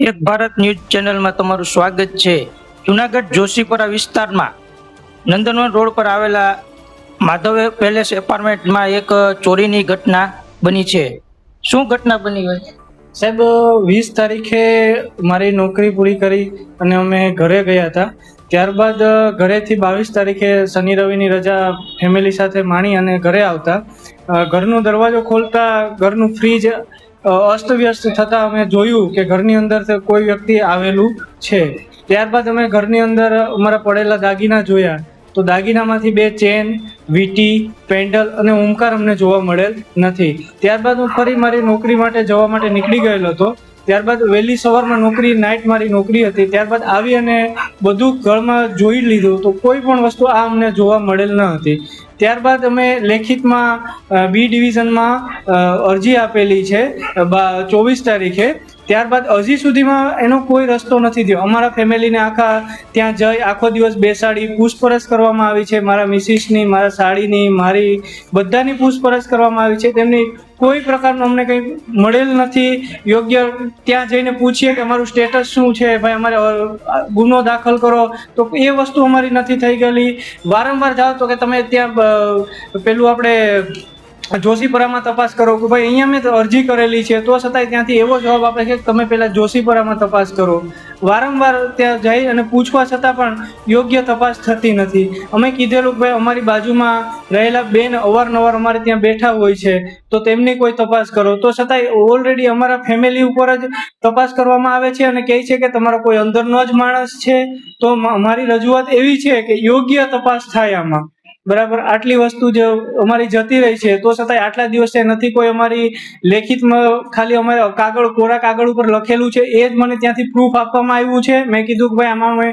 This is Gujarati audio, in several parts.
એક ભારત ન્યૂઝ ચેનલમાં તમારું સ્વાગત છે। જુનાગઢ જોશીપરા વિસ્તારમાં નંદનવન રોડ પર આવેલા માધવ પેલેસ એપાર્ટમેન્ટમાં એક ચોરીની ઘટના બની છે। શું ઘટના બની હોય સાહેબ? 20 તારીખે મારી નોકરી પૂરી કરી અને અમે ઘરે ગયા હતા। ત્યારબાદ ઘરેથી 22 તારીખે શનિ રવિની રજા ફેમિલી સાથે માણી અને ઘરે આવતા ઘરનો દરવાજો ખોલતા ઘરનું ફ્રીજ અસ્તવ્યસ્ત થતા અમે જોયું કે ઘરની અંદર કોઈ વ્યક્તિ આવેલું છે। ત્યારબાદ અમે ઘરની અંદર અમારા પડેલા દાગીના જોયા તો દાગીનામાંથી 2 ચેન, વીટી, પેન્ડલ અને ઓમકાર અમને જોવા મળેલ નથી। ત્યારબાદ હું ફરી મારી નોકરી માટે જવા માટે નીકળી ગયેલો હતો। ત્યારબાદ વહેલી સવારમાં નાઇટ મારી નોકરી હતી। ત્યારબાદ આવી અને બધું ઘરમાં જોઈ લીધું તો કોઈ પણ વસ્તુ આ અમને જોવા મળેલ ન હતી। ત્યારબાદ અમે લેખિતમાં બી ડિવિઝનમાં અરજી આપેલી છે 24 તારીખે। ત્યારબાદ હજી સુધીમાં એનો કોઈ રસ્તો નથી થયો। અમારા ફેમિલીને ત્યાં જઈ આખો દિવસ બેસાડી પૂછપરછ કરવામાં આવી છે, મારા મિસિસની, મારા સાડીની, મારી બધાની પૂછપરછ કરવામાં આવી છે। તેમની કોઈ પ્રકારનું અમને કંઈ મળેલ નથી। યોગ્ય ત્યાં જઈને પૂછીએ કે અમારું સ્ટેટસ શું છે, ભાઈ અમારે ગુનો દાખલ કરો, તો એ વસ્તુ અમારી નથી થઈ ગયેલી। વારંવાર જાઓ તો કે તમે ત્યાં પેલું આપણે જોશીપરામાં તપાસ કરો કે ભાઈ અહીંયા મેં અરજી કરેલી છે, તો છતાંય ત્યાંથી એવો જવાબ આપે છે કે તમે પહેલાં જોશીપરામાં તપાસ કરો। વારંવાર ત્યાં જઈ અને પૂછવા છતાં પણ યોગ્ય તપાસ થતી નથી। અમે કીધેલું કે ભાઈ અમારી બાજુમાં રહેલા બેન અવારનવાર અમારે ત્યાં બેઠા હોય છે તો તેમની કોઈ તપાસ કરો, તો છતાંય ઓલરેડી અમારા ફેમિલી ઉપર જ તપાસ કરવામાં આવે છે અને કહે છે કે તમારો કોઈ અંદરનો જ માણસ છે। તો મારી રજૂઆત એવી છે કે યોગ્ય તપાસ થાય આમાં, બરાબર? આટલી વસ્તુ જે અમારી જતી રહી છે તો છતાંય આટલા દિવસે નથી કોઈ અમારી લેખિતમાં, ખાલી અમારે કોરા કાગળ ઉપર લખેલું છે એ જ મને ત્યાંથી પ્રૂફ આપવામાં આવ્યું છે। મેં કીધું કે ભાઈ આમાં મેં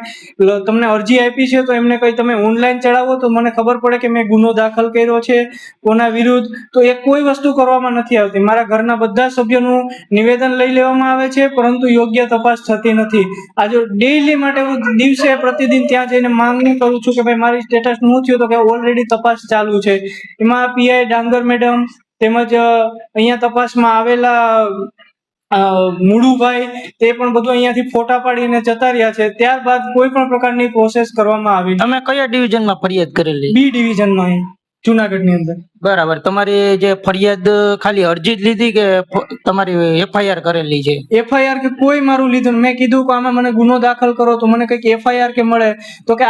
તમને અરજી આપી છે તો એમને કંઈ તમે ઓનલાઈન ચડાવો તો મને ખબર પડે કે મેં ગુનો દાખલ કર્યો છે કોના વિરુદ્ધ, તો એ કોઈ વસ્તુ કરવામાં નથી આવતી। મારા ઘરના બધા સભ્યોનું નિવેદન લઈ લેવામાં આવે છે પરંતુ યોગ્ય તપાસ થતી નથી। આજે ડેઈલી માટે હું દિવસે પ્રતિદિન ત્યાં જઈને માંગણી કરું છું કે ભાઈ મારી સ્ટેટસ શું થયું, તો કે ઓલરેડી તપાસ ચાલુ છે। એમાં પીઆઈ ડાંગર મેડમ તેમજ અહીંયા તપાસમાં આવેલા મુળુભાઈ તે પણ બધું અહીંયાથી ફોટા પાડીને જતા રહ્યા છે। ત્યારબાદ કોઈ પણ પ્રકારની પ્રોસેસ કરવામાં આવી। તમે કયા ડિવિઝનમાં ફરિયાદ કરેલી? બી ડિવિઝનમાં જુનાગઢની અંદર। બરાબર। તમારી જે ફરિયાદ ખાલી અરજી જ લીધી કે તમારી એફઆઈઆર કરેલી છે? એફઆઈઆર કે કોઈ મારું લીધું। મેં કીધું કે આમાં મને ગુનો દાખલ કરો તો મને કંઈક એફઆઈઆર કે મળે, તો કે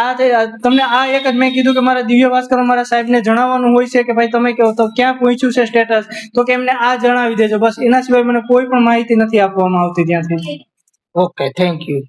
તમને એક જ મેં કીધું કે મારા દિવ્ય ભાસ્કર મારા સાહેબને જણાવવાનું હોય છે કે ભાઈ તમે કહો તો ક્યાં પહોંચ્યું છે સ્ટેટસ, તો કે એમને આ જણાવી દેજો, બસ। એના સિવાય મને કોઈ પણ માહિતી નથી આપવામાં આવતી ત્યાંથી। Okay, thank you.